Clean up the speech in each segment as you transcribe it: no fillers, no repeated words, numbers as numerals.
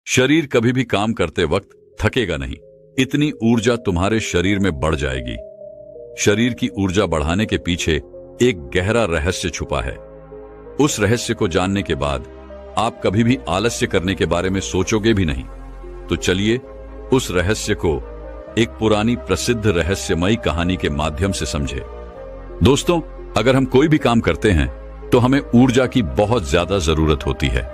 शरीर कभी भी काम करते वक्त थकेगा नहीं। इतनी ऊर्जा तुम्हारे शरीर में बढ़ जाएगी। शरीर की ऊर्जा बढ़ाने के पीछे एक गहरा रहस्य छुपा है। उस रहस्य को जानने के बाद आप कभी भी आलस्य करने के बारे में सोचोगे भी नहीं। तो चलिए उस रहस्य को एक पुरानी प्रसिद्ध रहस्यमयी कहानी के माध्यम से समझे। दोस्तों, अगर हम कोई भी काम करते हैं तो हमें ऊर्जा की बहुत ज्यादा जरूरत होती है।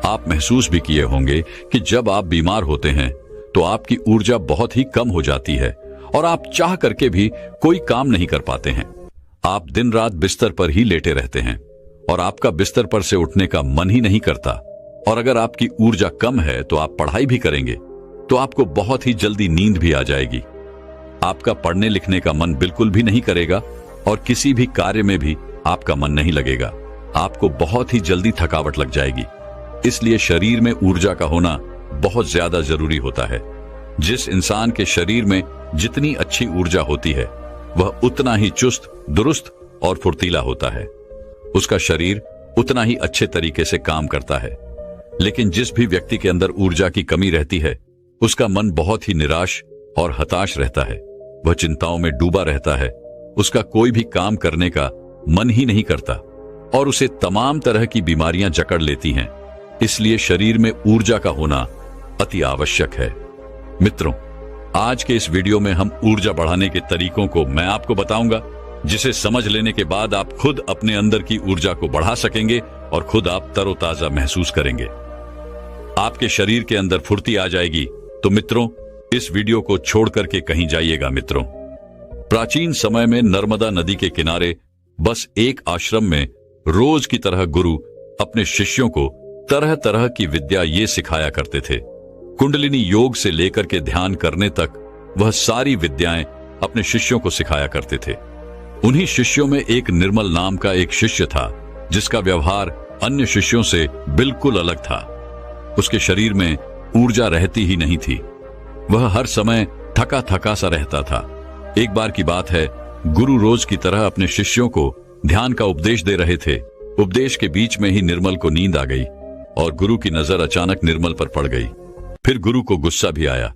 आप महसूस भी किए होंगे कि जब आप बीमार होते हैं तो आपकी ऊर्जा बहुत ही कम हो जाती है और आप चाह करके भी कोई काम नहीं कर पाते हैं। आप दिन रात बिस्तर पर ही लेटे रहते हैं और आपका बिस्तर पर से उठने का मन ही नहीं करता। और अगर आपकी ऊर्जा कम है तो आप पढ़ाई भी करेंगे तो आपको बहुत ही जल्दी नींद भी आ जाएगी। आपका पढ़ने लिखने का मन बिल्कुल भी नहीं करेगा और किसी भी कार्य में भी आपका मन नहीं लगेगा। आपको बहुत ही जल्दी थकावट लग जाएगी। इसलिए शरीर में ऊर्जा का होना बहुत ज्यादा जरूरी होता है। जिस इंसान के शरीर में जितनी अच्छी ऊर्जा होती है वह उतना ही चुस्त, दुरुस्त और फुर्तीला होता है। उसका शरीर उतना ही अच्छे तरीके से काम करता है। लेकिन जिस भी व्यक्ति के अंदर ऊर्जा की कमी रहती है उसका मन बहुत ही निराश और हताश रहता है। वह चिंताओं में डूबा रहता है। उसका कोई भी काम करने का मन ही नहीं करता और उसे तमाम तरह की बीमारियां जकड़ लेती हैं। इसलिए शरीर में ऊर्जा का होना अति आवश्यक है। मित्रों, आज के इस वीडियो में हम ऊर्जा बढ़ाने के तरीकों को मैं आपको बताऊंगा, जिसे समझ लेने के बाद आप खुद अपने अंदर की ऊर्जा को बढ़ा सकेंगे और खुद आप तरोताजा महसूस करेंगे। आपके शरीर के अंदर फुर्ती आ जाएगी। तो मित्रों, इस वीडियो को छोड़ करके कहीं जाइएगा। मित्रों, प्राचीन समय में नर्मदा नदी के किनारे बस एक आश्रम में रोज की तरह गुरु अपने शिष्यों को तरह तरह की विद्या ये सिखाया करते थे। कुंडलिनी योग से लेकर के ध्यान करने तक वह सारी विद्याएं अपने शिष्यों को सिखाया करते थे। उन्हीं शिष्यों में एक निर्मल नाम का एक शिष्य था जिसका व्यवहार अन्य शिष्यों से बिल्कुल अलग था। उसके शरीर में ऊर्जा रहती ही नहीं थी। वह हर समय थका थका सा रहता था। एक बार की बात है, गुरु रोज की तरह अपने शिष्यों को ध्यान का उपदेश दे रहे थे। उपदेश के बीच में ही निर्मल को नींद आ गई और गुरु की नजर अचानक निर्मल पर पड़ गई। फिर गुरु को गुस्सा भी आया।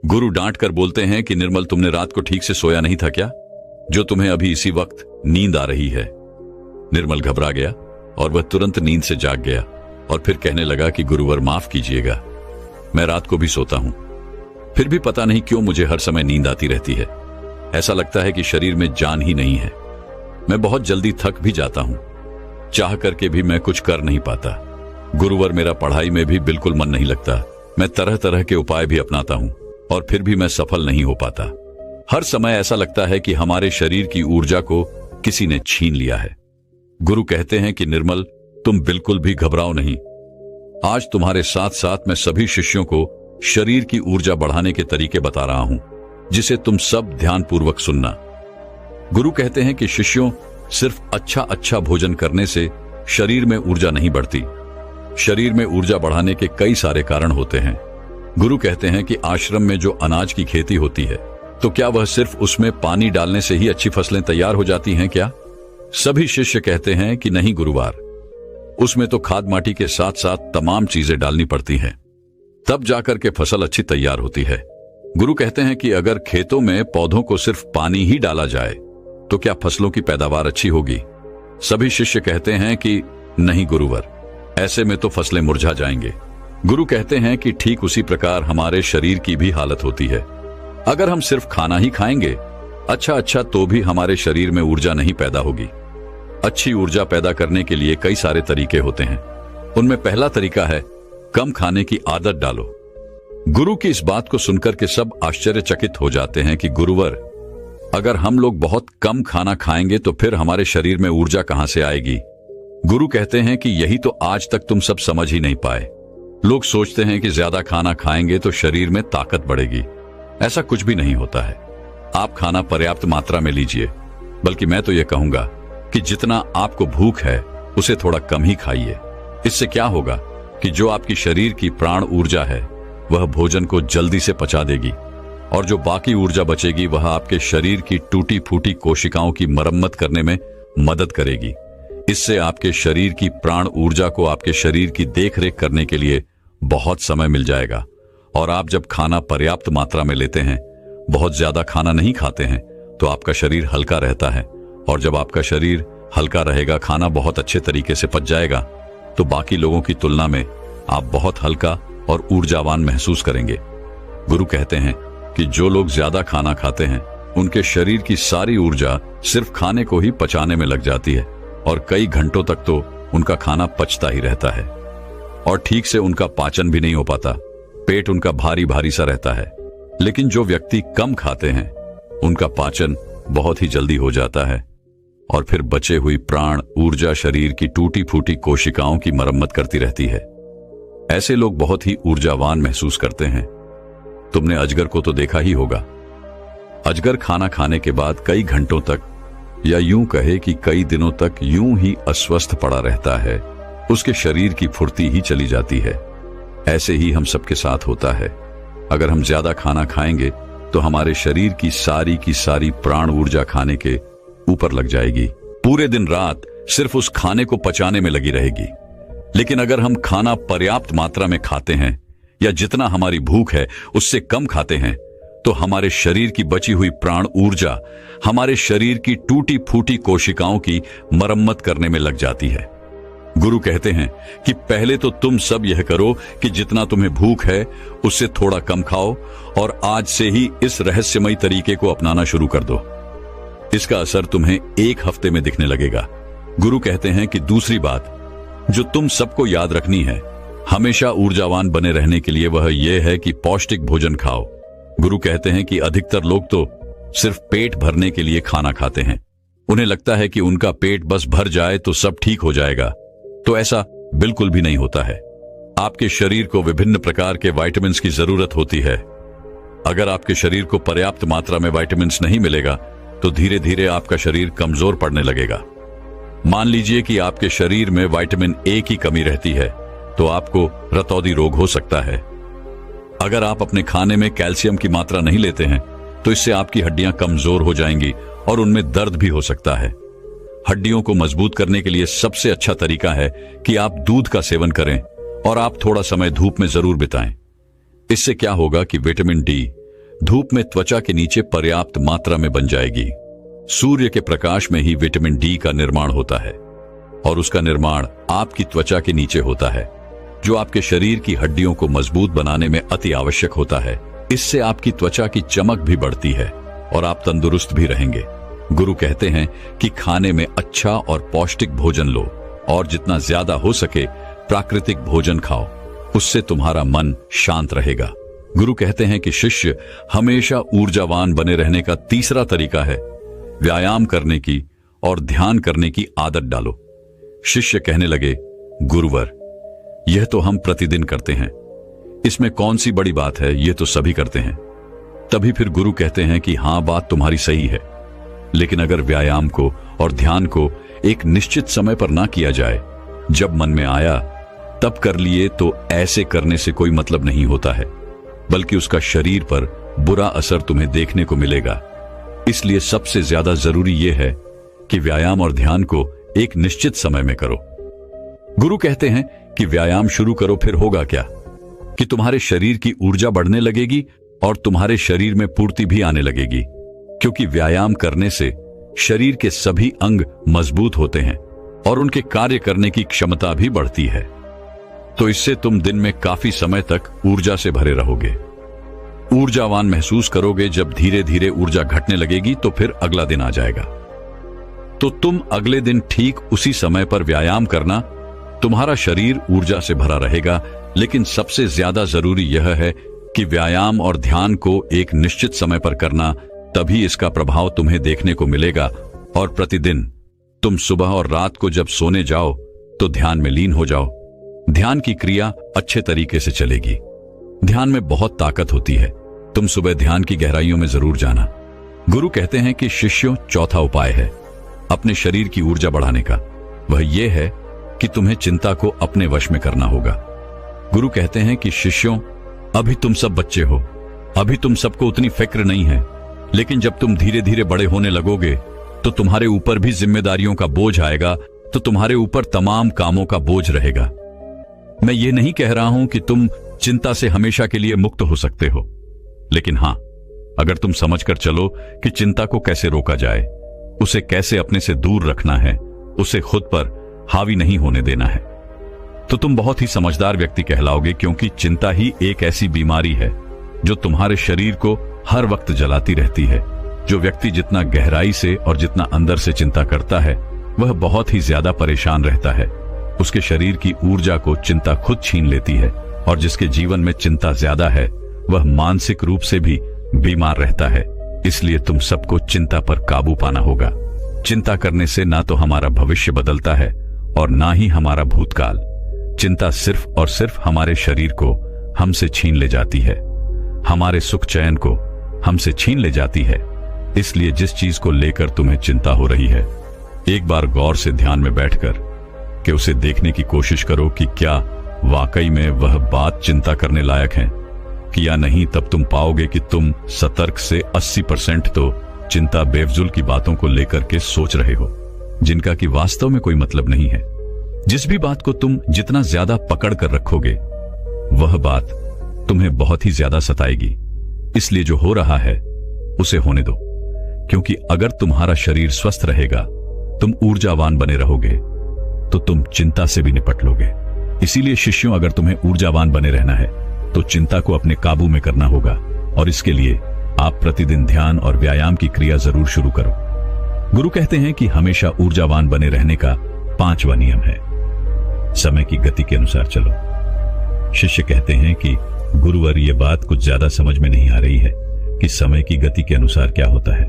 गुरु डांट कर बोलते हैं कि निर्मल, तुमने रात को ठीक से सोया नहीं था क्या, जो तुम्हें अभी इसी वक्त नींद आ रही है। निर्मल घबरा गया और वह तुरंत नींद से जाग गया और फिर कहने लगा कि गुरुवर, माफ कीजिएगा, मैं रात को भी सोता हूं, फिर भी पता नहीं क्यों मुझे हर समय नींद आती रहती है। ऐसा लगता है कि शरीर में जान ही नहीं है। मैं बहुत जल्दी थक भी जाता हूं, चाह करके भी मैं कुछ कर नहीं पाता। गुरुवर, मेरा पढ़ाई में भी बिल्कुल मन नहीं लगता। मैं तरह तरह के उपाय भी अपनाता हूं और फिर भी मैं सफल नहीं हो पाता। हर समय ऐसा लगता है कि हमारे शरीर की ऊर्जा को किसी ने छीन लिया है। गुरु कहते हैं कि निर्मल, तुम बिल्कुल भी घबराओ नहीं। आज तुम्हारे साथ साथ मैं सभी शिष्यों को शरीर की ऊर्जा बढ़ाने के तरीके बता रहा हूं, जिसे तुम सब ध्यानपूर्वक सुनना। गुरु कहते हैं कि शिष्यों, सिर्फ अच्छा भोजन करने से शरीर में ऊर्जा नहीं बढ़ती। शरीर में ऊर्जा बढ़ाने के कई सारे कारण होते हैं। गुरु कहते हैं कि आश्रम में जो अनाज की खेती होती है, तो क्या वह सिर्फ उसमें पानी डालने से ही अच्छी फसलें तैयार हो जाती हैं क्या? सभी शिष्य कहते हैं कि नहीं गुरुवार, उसमें तो खाद माटी के साथ साथ तमाम चीजें डालनी पड़ती हैं, तब जाकर के फसल अच्छी तैयार होती है। गुरु कहते हैं कि अगर खेतों में पौधों को सिर्फ पानी ही डाला जाए तो क्या फसलों की पैदावार अच्छी होगी? सभी शिष्य कहते हैं कि नहीं गुरुवर, ऐसे में तो फसलें मुरझा जाएंगे। गुरु कहते हैं कि ठीक उसी प्रकार हमारे शरीर की भी हालत होती है। अगर हम सिर्फ खाना ही खाएंगे अच्छा तो भी हमारे शरीर में ऊर्जा नहीं पैदा होगी। अच्छी ऊर्जा पैदा करने के लिए कई सारे तरीके होते हैं। उनमें पहला तरीका है, कम खाने की आदत डालो। गुरु की इस बात को सुनकर के सब आश्चर्यचकित हो जाते हैं कि गुरुवर, अगर हम लोग बहुत कम खाना खाएंगे तो फिर हमारे शरीर में ऊर्जा कहां से आएगी? गुरु कहते हैं कि यही तो आज तक तुम सब समझ ही नहीं पाए। लोग सोचते हैं कि ज्यादा खाना खाएंगे तो शरीर में ताकत बढ़ेगी। ऐसा कुछ भी नहीं होता है। आप खाना पर्याप्त मात्रा में लीजिए, बल्कि मैं तो यह कहूंगा कि जितना आपको भूख है उसे थोड़ा कम ही खाइए। इससे क्या होगा कि जो आपकी शरीर की प्राण ऊर्जा है वह भोजन को जल्दी से पचा देगी और जो बाकी ऊर्जा बचेगी वह आपके शरीर की टूटी फूटी कोशिकाओं की मरम्मत करने में मदद करेगी। इससे आपके शरीर की प्राण ऊर्जा को आपके शरीर की देखरेख करने के लिए बहुत समय मिल जाएगा। और आप जब खाना पर्याप्त मात्रा में लेते हैं, बहुत ज्यादा खाना नहीं खाते हैं, तो आपका शरीर हल्का रहता है। और जब आपका शरीर हल्का रहेगा, खाना बहुत अच्छे तरीके से पच जाएगा, तो बाकी लोगों की तुलना में आप बहुत हल्का और ऊर्जावान महसूस करेंगे। गुरु कहते हैं कि जो लोग ज्यादा खाना खाते हैं, उनके शरीर की सारी ऊर्जा सिर्फ खाने को ही पचाने में लग जाती है और कई घंटों तक तो उनका खाना पचता ही रहता है और ठीक से उनका पाचन भी नहीं हो पाता। पेट उनका भारी भारी सा रहता है। लेकिन जो व्यक्ति कम खाते हैं, उनका पाचन बहुत ही जल्दी हो जाता है और फिर बचे हुई प्राण ऊर्जा शरीर की टूटी फूटी कोशिकाओं की मरम्मत करती रहती है। ऐसे लोग बहुत ही ऊर्जावान महसूस करते हैं। तुमने अजगर को तो देखा ही होगा। अजगर खाना खाने के बाद कई घंटों तक, या यूं कहे कि कई दिनों तक यूं ही अस्वस्थ पड़ा रहता है। उसके शरीर की फुर्ती ही चली जाती है। ऐसे ही हम सबके साथ होता है। अगर हम ज्यादा खाना खाएंगे तो हमारे शरीर की सारी प्राण ऊर्जा खाने के ऊपर लग जाएगी। पूरे दिन रात सिर्फ उस खाने को पचाने में लगी रहेगी। लेकिन अगर हम खाना पर्याप्त मात्रा में खाते हैं या जितना हमारी भूख है उससे कम खाते हैं, तो हमारे शरीर की बची हुई प्राण ऊर्जा हमारे शरीर की टूटी फूटी कोशिकाओं की मरम्मत करने में लग जाती है। गुरु कहते हैं कि पहले तो तुम सब यह करो कि जितना तुम्हें भूख है उससे थोड़ा कम खाओ और आज से ही इस रहस्यमयी तरीके को अपनाना शुरू कर दो। इसका असर तुम्हें 1 हफ्ते में दिखने लगेगा। गुरु कहते हैं कि दूसरी बात जो तुम सबको याद रखनी है हमेशा ऊर्जावान बने रहने के लिए, वह यह है कि पौष्टिक भोजन खाओ। गुरु कहते हैं कि अधिकतर लोग तो सिर्फ पेट भरने के लिए खाना खाते हैं। उन्हें लगता है कि उनका पेट बस भर जाए तो सब ठीक हो जाएगा। तो ऐसा बिल्कुल भी नहीं होता है। आपके शरीर को विभिन्न प्रकार के विटामिन्स की जरूरत होती है। अगर आपके शरीर को पर्याप्त मात्रा में विटामिन्स नहीं मिलेगा तो धीरे धीरे आपका शरीर कमजोर पड़ने लगेगा। मान लीजिए कि आपके शरीर में विटामिन ए की कमी रहती है तो आपको रतौंधी रोग हो सकता है। अगर आप अपने खाने में कैल्शियम की मात्रा नहीं लेते हैं तो इससे आपकी हड्डियां कमजोर हो जाएंगी और उनमें दर्द भी हो सकता है। हड्डियों को मजबूत करने के लिए सबसे अच्छा तरीका है कि आप दूध का सेवन करें और आप थोड़ा समय धूप में जरूर बिताएं। इससे क्या होगा कि विटामिन डी धूप में त्वचा के नीचे पर्याप्त मात्रा में बन जाएगी। सूर्य के प्रकाश में ही विटामिन डी का निर्माण होता है और उसका निर्माण आपकी त्वचा के नीचे होता है, जो आपके शरीर की हड्डियों को मजबूत बनाने में अति आवश्यक होता है। इससे आपकी त्वचा की चमक भी बढ़ती है और आप तंदुरुस्त भी रहेंगे। गुरु कहते हैं कि खाने में अच्छा और पौष्टिक भोजन लो और जितना ज्यादा हो सके प्राकृतिक भोजन खाओ, उससे तुम्हारा मन शांत रहेगा। गुरु कहते हैं कि शिष्य हमेशा ऊर्जावान बने रहने का तीसरा तरीका है व्यायाम करने की और ध्यान करने की आदत डालो। शिष्य कहने लगे, गुरुवर, यह तो हम प्रतिदिन करते हैं, इसमें कौन सी बड़ी बात है, यह तो सभी करते हैं। तभी फिर गुरु कहते हैं कि हां, बात तुम्हारी सही है, लेकिन अगर व्यायाम को और ध्यान को एक निश्चित समय पर ना किया जाए, जब मन में आया तब कर लिए, तो ऐसे करने से कोई मतलब नहीं होता है, बल्कि उसका शरीर पर बुरा असर तुम्हें देखने को मिलेगा। इसलिए सबसे ज्यादा जरूरी यह है कि व्यायाम और ध्यान को एक निश्चित समय में करो। गुरु कहते हैं कि व्यायाम शुरू करो, फिर होगा क्या कि तुम्हारे शरीर की ऊर्जा बढ़ने लगेगी और तुम्हारे शरीर में पूर्ति भी आने लगेगी, क्योंकि व्यायाम करने से शरीर के सभी अंग मजबूत होते हैं और उनके कार्य करने की क्षमता भी बढ़ती है। तो इससे तुम दिन में काफी समय तक ऊर्जा से भरे रहोगे, ऊर्जावान महसूस करोगे। जब धीरे धीरे ऊर्जा घटने लगेगी तो फिर अगला दिन आ जाएगा, तो तुम अगले दिन ठीक उसी समय पर व्यायाम करना। तुम्हारा शरीर ऊर्जा से भरा रहेगा, लेकिन सबसे ज्यादा जरूरी यह है कि व्यायाम और ध्यान को एक निश्चित समय पर करना, तभी इसका प्रभाव तुम्हें देखने को मिलेगा। और प्रतिदिन तुम सुबह और रात को जब सोने जाओ तो ध्यान में लीन हो जाओ। ध्यान की क्रिया अच्छे तरीके से चलेगी। ध्यान में बहुत ताकत होती है। तुम सुबह ध्यान की गहराइयों में जरूर जाना। गुरु कहते हैं कि शिष्यों, चौथा उपाय है अपने शरीर की ऊर्जा बढ़ाने का। वह यह है कि तुम्हें चिंता को अपने वश में करना होगा। गुरु कहते हैं कि शिष्यों, अभी तुम सब बच्चे हो, अभी तुम सबको उतनी फिक्र नहीं है, लेकिन जब तुम धीरे धीरे बड़े होने लगोगे तो तुम्हारे ऊपर भी जिम्मेदारियों का बोझ आएगा, तो तुम्हारे ऊपर तमाम कामों का बोझ रहेगा। मैं ये नहीं कह रहा हूं कि तुम चिंता से हमेशा के लिए मुक्त हो सकते हो, लेकिन हां, अगर तुम समझकर चलो कि चिंता को कैसे रोका जाए, उसे कैसे अपने से दूर रखना है, उसे खुद पर हावी नहीं होने देना है, तो तुम बहुत ही समझदार व्यक्ति कहलाओगे। क्योंकि चिंता ही एक ऐसी बीमारी है जो तुम्हारे शरीर को हर वक्त जलाती रहती है। जो व्यक्ति जितना गहराई से और जितना अंदर से चिंता करता है, वह बहुत ही ज्यादा परेशान रहता है। उसके शरीर की ऊर्जा को चिंता खुद छीन लेती है, और जिसके जीवन में चिंता ज्यादा है, वह मानसिक रूप से भी बीमार रहता है। इसलिए तुम सबको चिंता पर काबू पाना होगा। चिंता करने से ना तो हमारा भविष्य बदलता है और ना ही हमारा भूतकाल। चिंता सिर्फ और सिर्फ हमारे शरीर को हमसे छीन ले जाती है, हमारे सुख चैन को हमसे छीन ले जाती है। इसलिए जिस चीज को लेकर तुम्हें चिंता हो रही है, एक बार गौर से ध्यान में बैठकर कि उसे देखने की कोशिश करो कि क्या वाकई में वह बात चिंता करने लायक है कि या नहीं। तब तुम पाओगे कि तुम सतर्क से 80% तो चिंता बेफजूल की बातों को लेकर के सोच रहे हो, जिनका कि वास्तव में कोई मतलब नहीं है। जिस भी बात को तुम जितना ज्यादा पकड़ कर रखोगे, वह बात तुम्हें बहुत ही ज्यादा सताएगी। इसलिए जो हो रहा है उसे होने दो, क्योंकि अगर तुम्हारा शरीर स्वस्थ रहेगा, तुम ऊर्जावान बने रहोगे, तो तुम चिंता से भी निपट लोगे। इसीलिए शिष्यों, अगर तुम्हें ऊर्जावान बने रहना है तो चिंता को अपने काबू में करना होगा, और इसके लिए आप प्रतिदिन ध्यान और व्यायाम की क्रिया जरूर शुरू करो। गुरु कहते हैं कि हमेशा ऊर्जावान बने रहने का 5वां नियम है, समय की गति के अनुसार चलो। शिष्य कहते हैं कि गुरुवर, यह बात कुछ ज्यादा समझ में नहीं आ रही है कि समय की गति के अनुसार क्या होता है।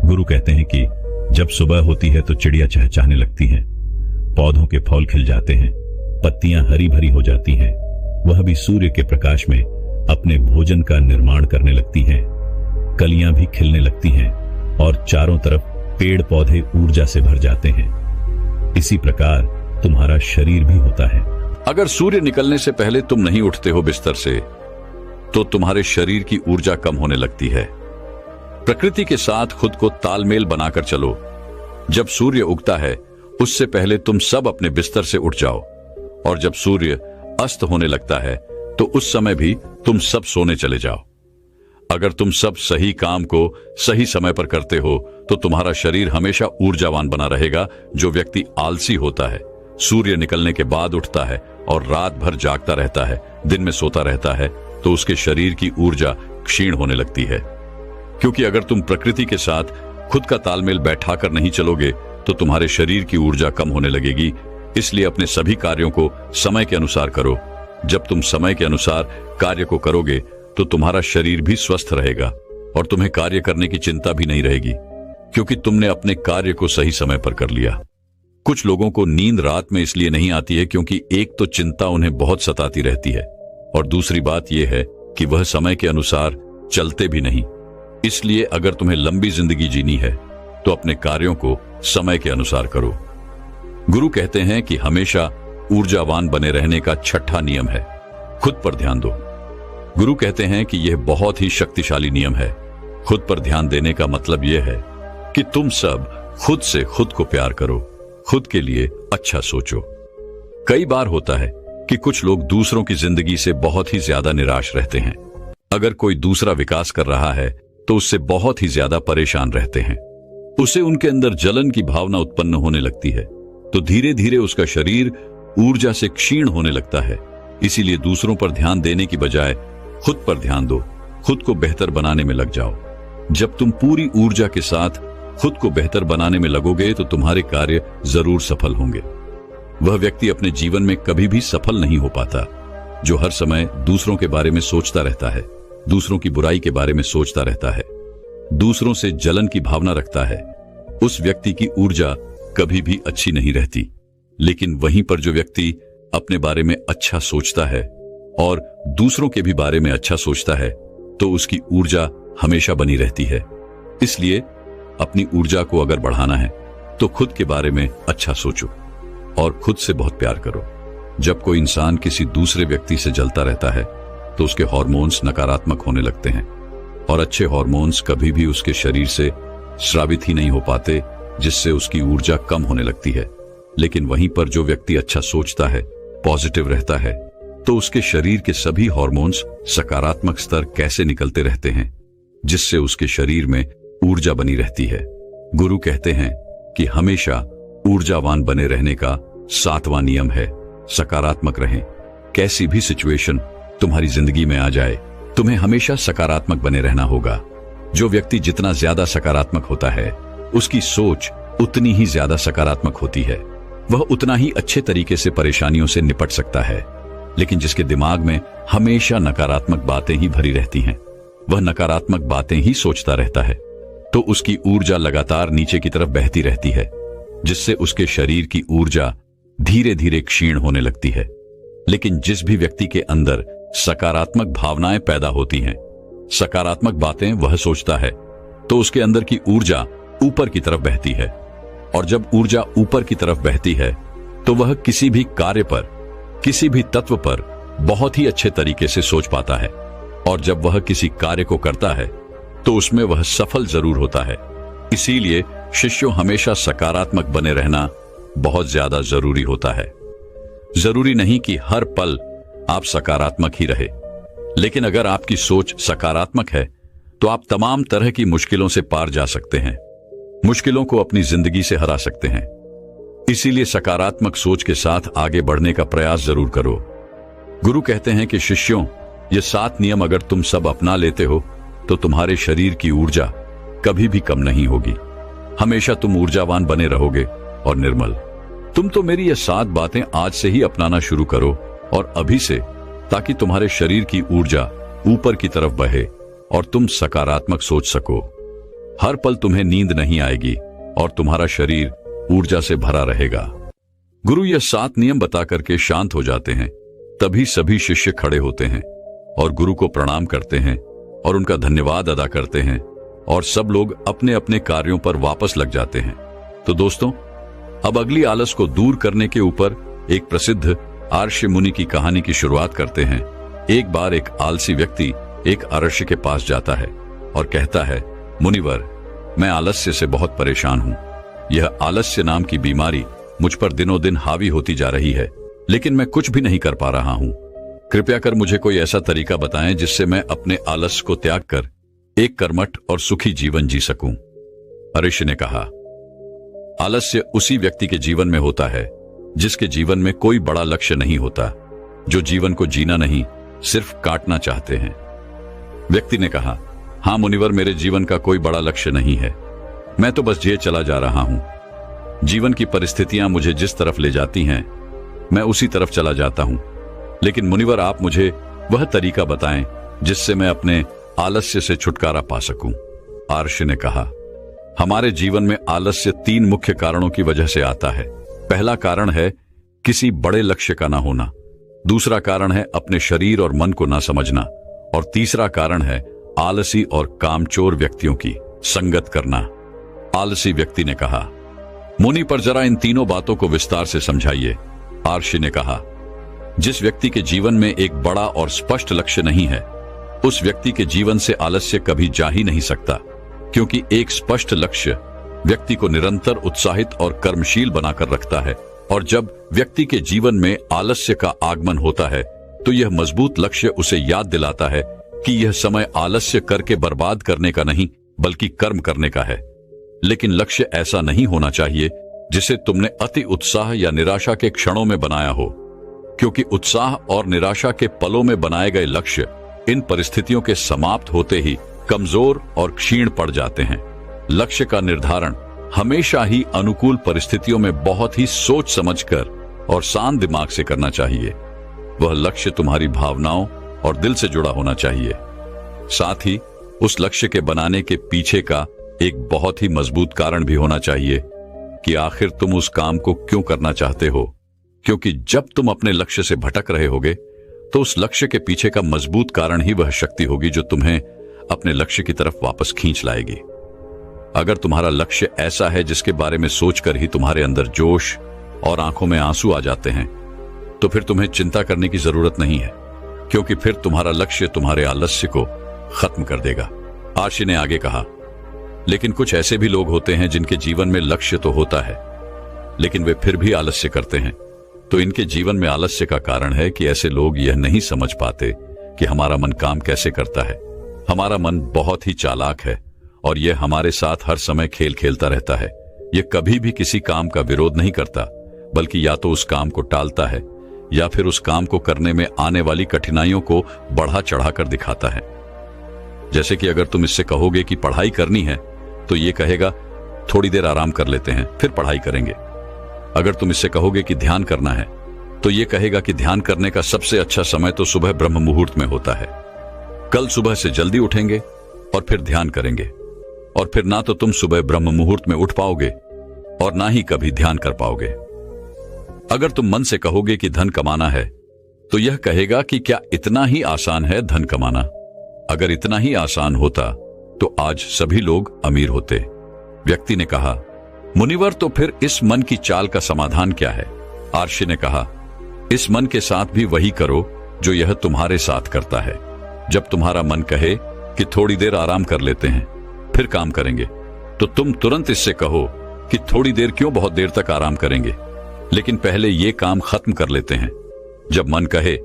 गुरु कहते हैं कि जब सुबह होती है तो चिड़िया चहचहाने लगती हैं, पौधों के फूल खिल जाते हैं, पत्तियां हरी भरी हो जाती हैं, वह भी सूर्य के प्रकाश में अपने भोजन का निर्माण करने लगती हैं, कलियां भी खिलने लगती हैं और चारों तरफ पेड़ पौधे ऊर्जा से भर जाते हैं। इसी प्रकार तुम्हारा शरीर भी होता है। अगर सूर्य निकलने से पहले तुम नहीं उठते हो बिस्तर से, तो तुम्हारे शरीर की ऊर्जा कम होने लगती है। प्रकृति के साथ खुद को तालमेल बनाकर चलो। जब सूर्य उगता है, उससे पहले तुम सब अपने बिस्तर से उठ जाओ, और जब सूर्य अस्त होने लगता है तो उस समय भी तुम सब सोने चले जाओ। अगर तुम सब सही काम को सही समय पर करते हो, तो तुम्हारा शरीर हमेशा ऊर्जावान बना रहेगा। जो व्यक्ति आलसी होता है, सूर्य निकलने के बाद उठता है और रात भर जागता रहता है, दिन में सोता रहता है, तो उसके शरीर की ऊर्जा क्षीण होने लगती है। क्योंकि अगर तुम प्रकृति के साथ खुद का तालमेल बैठाकर नहीं चलोगे, तो तुम्हारे शरीर की ऊर्जा कम होने लगेगी। इसलिए अपने सभी कार्यों को समय के अनुसार करो। जब तुम समय के अनुसार कार्य को करोगे, तो तुम्हारा शरीर भी स्वस्थ रहेगा और तुम्हें कार्य करने की चिंता भी नहीं रहेगी, क्योंकि तुमने अपने कार्य को सही समय पर कर लिया। कुछ लोगों को नींद रात में इसलिए नहीं आती है क्योंकि एक तो चिंता उन्हें बहुत सताती रहती है, और दूसरी बात यह है कि वह समय के अनुसार चलते भी नहीं। इसलिए अगर तुम्हें लंबी जिंदगी जीनी है, तो अपने कार्यों को समय के अनुसार करो। गुरु कहते हैं कि हमेशा ऊर्जावान बने रहने का 6वां नियम है, खुद पर ध्यान दो। गुरु कहते हैं कि यह बहुत ही शक्तिशाली नियम है। खुद पर ध्यान देने का मतलब यह है कि तुम सब खुद से खुद को प्यार करो, खुद के लिए अच्छा सोचो। कई बार होता है कि कुछ लोग दूसरों की जिंदगी से बहुत ही ज्यादा निराश रहते हैं। अगर कोई दूसरा विकास कर रहा है, तो उससे बहुत ही ज्यादा परेशान रहते हैं। उसे उनके अंदर जलन की भावना उत्पन्न होने लगती है, तो धीरे धीरे उसका शरीर ऊर्जा से क्षीण होने लगता है। इसीलिए दूसरों पर ध्यान देने की बजाय खुद पर ध्यान दो, खुद को बेहतर बनाने में लग जाओ। जब तुम पूरी ऊर्जा के साथ खुद को बेहतर बनाने में लगोगे, तो तुम्हारे कार्य जरूर सफल होंगे। वह व्यक्ति अपने जीवन में कभी भी सफल नहीं हो पाता जो हर समय दूसरों के बारे में सोचता रहता है, दूसरों की बुराई के बारे में सोचता रहता है, दूसरों से जलन की भावना रखता है। उस व्यक्ति की ऊर्जा कभी भी अच्छी नहीं रहती। लेकिन वहीं पर जो व्यक्ति अपने बारे में अच्छा सोचता है और दूसरों के भी बारे में अच्छा सोचता है, तो उसकी ऊर्जा हमेशा बनी रहती है। इसलिए अपनी ऊर्जा को अगर बढ़ाना है, तो खुद के बारे में अच्छा सोचो और खुद से बहुत प्यार करो। जब कोई इंसान किसी दूसरे व्यक्ति से जलता रहता है, तो उसके हार्मोन्स नकारात्मक होने लगते हैं, और अच्छे हार्मोन्स कभी भी उसके शरीर से स्रावित ही नहीं हो पाते, जिससे उसकी ऊर्जा कम होने लगती है। लेकिन वहीं पर जो व्यक्ति अच्छा सोचता है, पॉजिटिव रहता है तो उसके शरीर के सभी हार्मोन्स सकारात्मक स्तर कैसे निकलते रहते हैं, जिससे उसके शरीर में ऊर्जा बनी रहती है। गुरु कहते हैं कि हमेशा ऊर्जावान बने रहने का 7वां नियम है सकारात्मक रहें। कैसी भी सिचुएशन तुम्हारी जिंदगी में आ जाए, तुम्हें हमेशा सकारात्मक बने रहना होगा। जो व्यक्ति जितना ज्यादा सकारात्मक होता है, उसकी सोच उतनी ही ज्यादा सकारात्मक होती है। वह उतना ही अच्छे तरीके से परेशानियों से निपट सकता है। लेकिन जिसके दिमाग में हमेशा नकारात्मक बातें ही भरी रहती हैं, वह नकारात्मक बातें ही सोचता रहता है, तो उसकी ऊर्जा लगातार नीचे की तरफ बहती रहती है, जिससे उसके शरीर की ऊर्जा धीरे धीरे क्षीण होने लगती है। लेकिन जिस भी व्यक्ति के अंदर सकारात्मक भावनाएं पैदा होती हैं, सकारात्मक बातें वह सोचता है, तो उसके अंदर की ऊर्जा ऊपर की तरफ बहती है। और जब ऊर्जा ऊपर की तरफ बहती है तो वह किसी भी कार्य पर, किसी भी तत्व पर बहुत ही अच्छे तरीके से सोच पाता है। और जब वह किसी कार्य को करता है तो उसमें वह सफल जरूर होता है। इसीलिए शिष्यों हमेशा सकारात्मक बने रहना बहुत ज्यादा जरूरी होता है। जरूरी नहीं कि हर पल आप सकारात्मक ही रहे, लेकिन अगर आपकी सोच सकारात्मक है तो आप तमाम तरह की मुश्किलों से पार जा सकते हैं, मुश्किलों को अपनी जिंदगी से हरा सकते हैं। इसीलिए सकारात्मक सोच के साथ आगे बढ़ने का प्रयास जरूर करो। गुरु कहते हैं कि शिष्यों, ये 7 नियम अगर तुम सब अपना लेते हो तो तुम्हारे शरीर की ऊर्जा कभी भी कम नहीं होगी। हमेशा तुम ऊर्जावान बने रहोगे और निर्मल। तुम तो मेरी ये 7 बातें आज से ही अपनाना शुरू करो, और अभी से, ताकि तुम्हारे शरीर की ऊर्जा ऊपर की तरफ बहे और तुम सकारात्मक सोच सको। हर पल तुम्हें नींद नहीं आएगी और तुम्हारा शरीर ऊर्जा से भरा रहेगा। गुरु ये 7 नियम बता करके शांत हो जाते हैं। तभी सभी शिष्य खड़े होते हैं और गुरु को प्रणाम करते हैं और उनका धन्यवाद अदा करते हैं, और सब लोग अपने अपने कार्यों पर वापस लग जाते हैं। तो दोस्तों, अब अगली आलस को दूर करने के ऊपर एक प्रसिद्ध आर्ष्य मुनि की कहानी की शुरुआत करते हैं। एक बार एक आलसी व्यक्ति एक आर्ष्य के पास जाता है और कहता है, मुनिवर, मैं आलस्य से बहुत परेशान हूं। यह आलस्य नाम की बीमारी मुझ पर दिनों दिन हावी होती जा रही है, लेकिन मैं कुछ भी नहीं कर पा रहा हूं। कृपया कर मुझे कोई ऐसा तरीका बताएं जिससे मैं अपने आलस्य को त्याग कर एक कर्मठ और सुखी जीवन जी सकूं। आर्ष्य ने कहा, आलस्य उसी व्यक्ति के जीवन में होता है जिसके जीवन में कोई बड़ा लक्ष्य नहीं होता, जो जीवन को जीना नहीं, सिर्फ काटना चाहते हैं। व्यक्ति ने कहा, हाँ मुनिवर, मेरे जीवन का कोई बड़ा लक्ष्य नहीं है। मैं तो बस जिए चला जा रहा हूं। जीवन की परिस्थितियां मुझे जिस तरफ ले जाती हैं, मैं उसी तरफ चला जाता हूं। लेकिन मुनिवर, आप मुझे वह तरीका बताएं जिससे मैं अपने आलस्य से छुटकारा पा सकूं। आर्ष्य ने कहा, हमारे जीवन में आलस्य 3 मुख्य कारणों की वजह से आता है। पहला कारण है किसी बड़े लक्ष्य का ना होना, दूसरा कारण है अपने शरीर और मन को ना समझना, और तीसरा कारण है आलसी और कामचोर व्यक्तियों की संगत करना। आलसी व्यक्ति ने कहा, मुनि, पर जरा इन तीनों बातों को विस्तार से समझाइए। आर्ष्य ने कहा, जिस व्यक्ति के जीवन में एक बड़ा और स्पष्ट लक्ष्य नहीं है, उस व्यक्ति के जीवन से आलस्य कभी जा ही नहीं सकता, क्योंकि एक स्पष्ट लक्ष्य व्यक्ति को निरंतर उत्साहित और कर्मशील बनाकर रखता है। और जब व्यक्ति के जीवन में आलस्य का आगमन होता है तो यह मजबूत लक्ष्य उसे याद दिलाता है कि यह समय आलस्य करके बर्बाद करने का नहीं, बल्कि कर्म करने का है। लेकिन लक्ष्य ऐसा नहीं होना चाहिए जिसे तुमने अति उत्साह या निराशा के क्षणों में बनाया हो, क्योंकि उत्साह और निराशा के पलों में बनाए गए लक्ष्य इन परिस्थितियों के समाप्त होते ही कमजोर और क्षीण पड़ जाते हैं। लक्ष्य का निर्धारण हमेशा ही अनुकूल परिस्थितियों में बहुत ही सोच समझकर और शांत दिमाग से करना चाहिए। वह लक्ष्य तुम्हारी भावनाओं और दिल से जुड़ा होना चाहिए। साथ ही उस लक्ष्य के बनाने के पीछे का एक बहुत ही मजबूत कारण भी होना चाहिए कि आखिर तुम उस काम को क्यों करना चाहते हो, क्योंकि जब तुम अपने लक्ष्य से भटक रहे होगे तो उस लक्ष्य के पीछे का मजबूत कारण ही वह शक्ति होगी जो तुम्हें अपने लक्ष्य की तरफ वापस खींच लाएगी। अगर तुम्हारा लक्ष्य ऐसा है जिसके बारे में सोचकर ही तुम्हारे अंदर जोश और आंखों में आंसू आ जाते हैं, तो फिर तुम्हें चिंता करने की जरूरत नहीं है, क्योंकि फिर तुम्हारा लक्ष्य तुम्हारे आलस्य को खत्म कर देगा। आर्ष्य ने आगे कहा, लेकिन कुछ ऐसे भी लोग होते हैं जिनके जीवन में लक्ष्य तो होता है, लेकिन वे फिर भी आलस्य करते हैं। तो इनके जीवन में आलस्य का कारण है कि ऐसे लोग यह नहीं समझ पाते कि हमारा मन काम कैसे करता है। हमारा मन बहुत ही चालाक है और यह हमारे साथ हर समय खेल खेलता रहता है। यह कभी भी किसी काम का विरोध नहीं करता, बल्कि या तो उस काम को टालता है या फिर उस काम को करने में आने वाली कठिनाइयों को बढ़ा चढ़ाकर दिखाता है। जैसे कि अगर तुम इससे कहोगे कि पढ़ाई करनी है तो यह कहेगा थोड़ी देर आराम कर लेते हैं फिर पढ़ाई करेंगे। अगर तुम इससे कहोगे कि ध्यान करना है तो यह कहेगा कि ध्यान करने का सबसे अच्छा समय तो सुबह ब्रह्म मुहूर्त में होता है। कल सुबह से जल्दी उठेंगे और फिर ध्यान करेंगे, और फिर ना तो तुम सुबह ब्रह्म मुहूर्त में उठ पाओगे और ना ही कभी ध्यान कर पाओगे। अगर तुम मन से कहोगे कि धन कमाना है तो यह कहेगा कि क्या इतना ही आसान है धन कमाना? अगर इतना ही आसान होता तो आज सभी लोग अमीर होते। व्यक्ति ने कहा, मुनिवर तो फिर इस मन की चाल का समाधान क्या है? आर्षि ने कहा, इस मन के साथ भी वही करो जो यह तुम्हारे साथ करता है। जब तुम्हारा मन कहे कि थोड़ी देर आराम कर लेते हैं फिर काम करेंगे, तो तुम तुरंत इससे कहो कि थोड़ी देर क्यों, बहुत देर तक आराम करेंगे, लेकिन पहले ये काम खत्म कर लेते हैं। जब मन कहे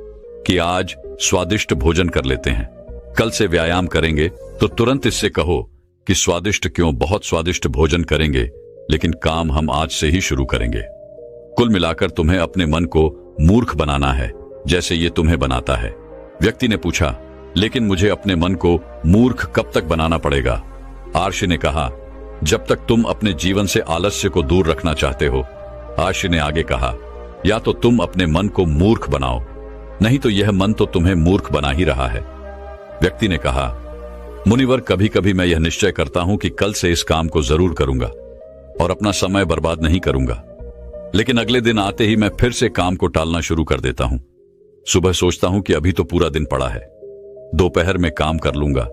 कि आज स्वादिष्ट भोजन कर लेते हैं, कल से व्यायाम करेंगे, तो तुरंत इससे कहो कि स्वादिष्ट क्यों, बहुत स्वादिष्ट भोजन करेंगे, लेकिन काम हम आज से ही शुरू करेंगे। कुल मिलाकर तुम्हें अपने मन को मूर्ख बनाना है जैसे ये तुम्हें बनाता है। व्यक्ति ने पूछा, लेकिन मुझे अपने मन को मूर्ख कब तक बनाना पड़ेगा? आर्षि ने कहा, जब तक तुम अपने जीवन से आलस्य को दूर रखना चाहते हो। आर्षि ने आगे कहा, या तो तुम अपने मन को मूर्ख बनाओ, नहीं तो यह मन तो तुम्हें मूर्ख बना ही रहा है। व्यक्ति ने कहा, मुनिवर कभी कभी मैं यह निश्चय करता हूं कि कल से इस काम को जरूर करूंगा और अपना समय बर्बाद नहीं करूंगा, लेकिन अगले दिन आते ही मैं फिर से काम को टालना शुरू कर देता हूं। सुबह सोचता हूं कि अभी तो पूरा दिन पड़ा है, दोपहर में काम कर लूंगा,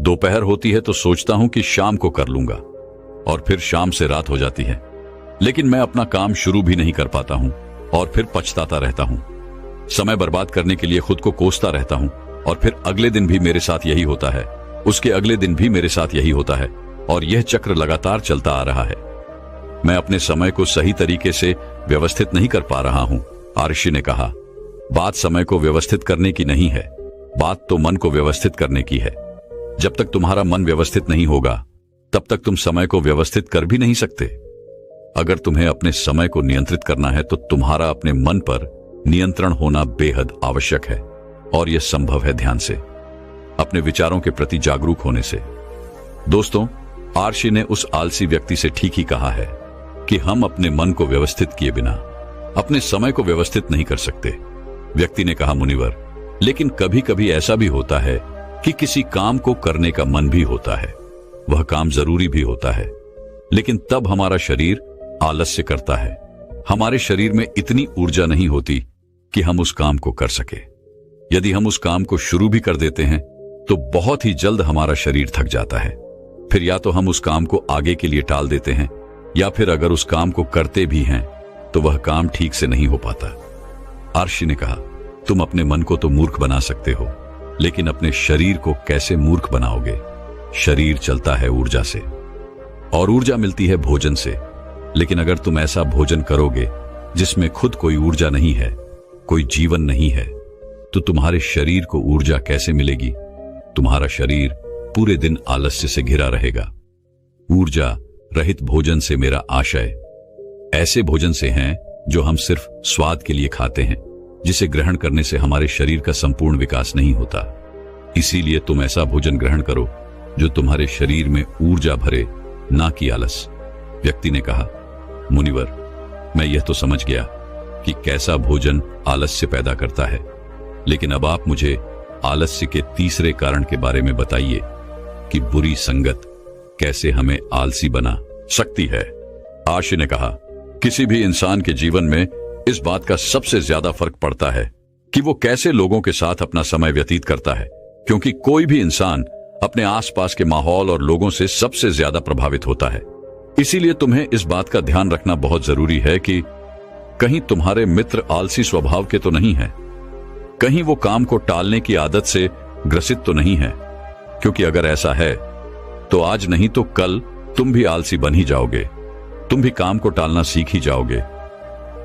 दोपहर होती है तो सोचता हूं कि शाम को कर लूंगा, और फिर शाम से रात हो जाती है, लेकिन मैं अपना काम शुरू भी नहीं कर पाता हूं और फिर पछताता रहता हूं। समय बर्बाद करने के लिए खुद को कोसता रहता हूं, और फिर अगले दिन भी मेरे साथ यही होता है, उसके अगले दिन भी मेरे साथ यही होता है, और यह चक्र लगातार चलता आ रहा है। मैं अपने समय को सही तरीके से व्यवस्थित नहीं कर पा रहा हूं। आर्षि ने कहा, बात समय को व्यवस्थित करने की नहीं है, बात तो मन को व्यवस्थित करने की है। जब तक तुम्हारा मन व्यवस्थित नहीं होगा तब तक तुम समय को व्यवस्थित कर भी नहीं सकते। अगर तुम्हें अपने समय को नियंत्रित करना है तो तुम्हारा अपने मन पर नियंत्रण होना बेहद आवश्यक है, और यह संभव है ध्यान से, अपने विचारों के प्रति जागरूक होने से। दोस्तों, आर्षि ने उस आलसी व्यक्ति से ठीक ही कहा है कि हम अपने मन को व्यवस्थित किए बिना अपने समय को व्यवस्थित नहीं कर सकते। व्यक्ति ने कहा, मुनिवर, लेकिन कभी कभी ऐसा भी होता है कि किसी काम को करने का मन भी होता है, वह काम जरूरी भी होता है, लेकिन तब हमारा शरीर आलस्य करता है। हमारे शरीर में इतनी ऊर्जा नहीं होती कि हम उस काम को कर सके। यदि हम उस काम को शुरू भी कर देते हैं तो बहुत ही जल्द हमारा शरीर थक जाता है। फिर या तो हम उस काम को आगे के लिए टाल देते हैं, या फिर अगर उस काम को करते भी हैं तो वह काम ठीक से नहीं हो पाता। आर्षि ने कहा, तुम अपने मन को तो मूर्ख बना सकते हो, लेकिन अपने शरीर को कैसे मूर्ख बनाओगे? शरीर चलता है ऊर्जा से, और ऊर्जा मिलती है भोजन से। लेकिन अगर तुम ऐसा भोजन करोगे जिसमें खुद कोई ऊर्जा नहीं है, कोई जीवन नहीं है, तो तुम्हारे शरीर को ऊर्जा कैसे मिलेगी? तुम्हारा शरीर पूरे दिन आलस्य से घिरा रहेगा। ऊर्जा रहित भोजन से मेरा आशय ऐसे भोजन से है जो हम सिर्फ स्वाद के लिए खाते हैं, जिसे ग्रहण करने से हमारे शरीर का संपूर्ण विकास नहीं होता। इसीलिए तुम ऐसा भोजन ग्रहण करो जो तुम्हारे शरीर में ऊर्जा भरे, ना कि आलस। व्यक्ति ने कहा, मुनिवर, मैं यह तो समझ गया कि कैसा भोजन आलस्य पैदा करता है, लेकिन अब आप मुझे आलस्य के तीसरे कारण के बारे में बताइए कि बुरी संगत कैसे हमें आलसी बना सकती है। आर्षि ने कहा, किसी भी इंसान के जीवन में इस बात का सबसे ज्यादा फर्क पड़ता है कि वो कैसे लोगों के साथ अपना समय व्यतीत करता है, क्योंकि कोई भी इंसान अपने आसपास के माहौल और लोगों से सबसे ज्यादा प्रभावित होता है। इसीलिए तुम्हें इस बात का ध्यान रखना बहुत जरूरी है कि कहीं तुम्हारे मित्र आलसी स्वभाव के तो नहीं है, कहीं वो काम को टालने की आदत से ग्रसित तो नहीं है, क्योंकि अगर ऐसा है तो आज नहीं तो कल तुम भी आलसी बन ही जाओगे, तुम भी काम को टालना सीख ही जाओगे।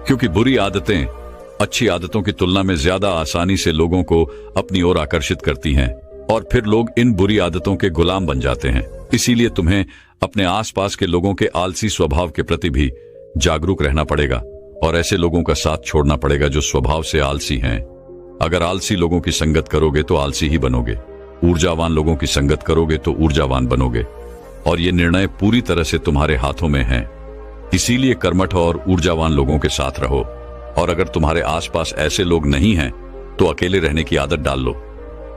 क्योंकि बुरी आदतें अच्छी आदतों की तुलना में ज्यादा आसानी से लोगों को अपनी ओर आकर्षित करती हैं और फिर लोग इन बुरी आदतों के गुलाम बन जाते हैं। इसीलिए तुम्हें अपने आसपास के लोगों के आलसी स्वभाव के प्रति भी जागरूक रहना पड़ेगा और ऐसे लोगों का साथ छोड़ना पड़ेगा जो स्वभाव से आलसी हैं। अगर आलसी लोगों की संगत करोगे तो आलसी ही बनोगे, ऊर्जावान लोगों की संगत करोगे तो ऊर्जावान बनोगे, और ये निर्णय पूरी तरह से तुम्हारे हाथों में है। इसीलिए कर्मठ और ऊर्जावान लोगों के साथ रहो, और अगर तुम्हारे आसपास ऐसे लोग नहीं हैं तो अकेले रहने की आदत डाल लो।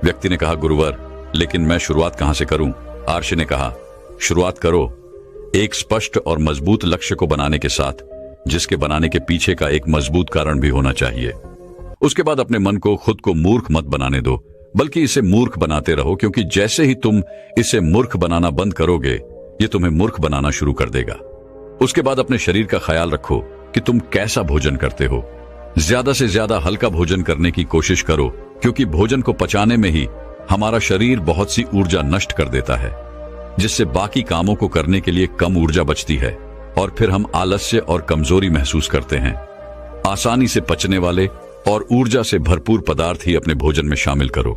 व्यक्ति ने कहा, गुरुवर, लेकिन मैं शुरुआत कहां से करूं? आर्ष ने कहा, शुरुआत करो एक स्पष्ट और मजबूत लक्ष्य को बनाने के साथ, जिसके बनाने के पीछे का एक मजबूत कारण भी होना चाहिए। उसके बाद अपने मन को खुद को मूर्ख मत बनाने दो, बल्कि इसे मूर्ख बनाते रहो, क्योंकि जैसे ही तुम इसे मूर्ख बनाना बंद करोगे, ये तुम्हें मूर्ख बनाना शुरू कर देगा। उसके बाद अपने शरीर का ख्याल रखो कि तुम कैसा भोजन करते हो। ज्यादा से ज्यादा हल्का भोजन करने की कोशिश करो, क्योंकि भोजन को पचाने में ही हमारा शरीर बहुत सी ऊर्जा नष्ट कर देता है, जिससे बाकी कामों को करने के लिए कम ऊर्जा बचती है और फिर हम आलस्य और कमजोरी महसूस करते हैं। आसानी से पचने वाले और ऊर्जा से भरपूर पदार्थ ही अपने भोजन में शामिल करो।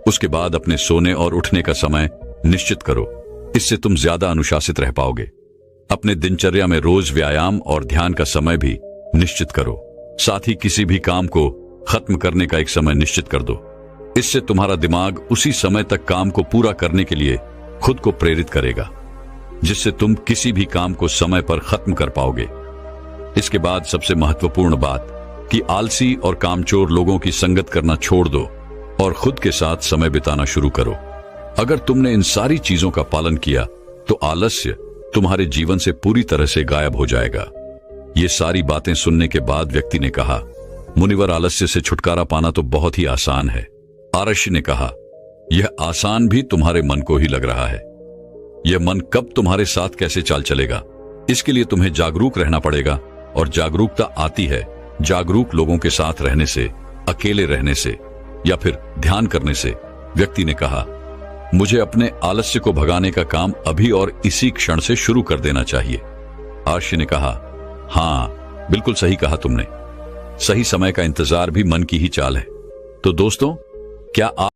उसके बाद अपने सोने और उठने का समय निश्चित करो, इससे तुम ज्यादा अनुशासित रह पाओगे। अपने दिनचर्या में रोज व्यायाम और ध्यान का समय भी निश्चित करो। साथ ही किसी भी काम को खत्म करने का एक समय निश्चित कर दो। इससे तुम्हारा दिमाग उसी समय तक काम को पूरा करने के लिए खुद को प्रेरित करेगा, जिससे तुम किसी भी काम को समय पर खत्म कर पाओगे। इसके बाद सबसे महत्वपूर्ण बात कि आलसी और कामचोर लोगों की संगत करना छोड़ दो और खुद के साथ समय बिताना शुरू करो। अगर तुमने इन सारी चीजों का पालन किया तो आलस्य तुम्हारे जीवन से पूरी तरह से गायब हो जाएगा। ये सारी बातें सुनने के बाद व्यक्ति ने कहा, मुनिवर, आलस्य से छुटकारा पाना तो बहुत ही आसान है। आर्ष ने कहा, यह आसान भी तुम्हारे मन को ही लग रहा है। यह मन कब तुम्हारे साथ कैसे चाल चलेगा, इसके लिए तुम्हें जागरूक रहना पड़ेगा, और जागरूकता आती है जागरूक लोगों के साथ रहने से, अकेले रहने से, या फिर ध्यान करने से। व्यक्ति ने कहा, मुझे अपने आलस्य को भगाने का काम अभी और इसी क्षण से शुरू कर देना चाहिए। आर्ष ने कहा, हाँ, बिल्कुल सही कहा तुमने। सही समय का इंतजार भी मन की ही चाल है। तो दोस्तों, क्या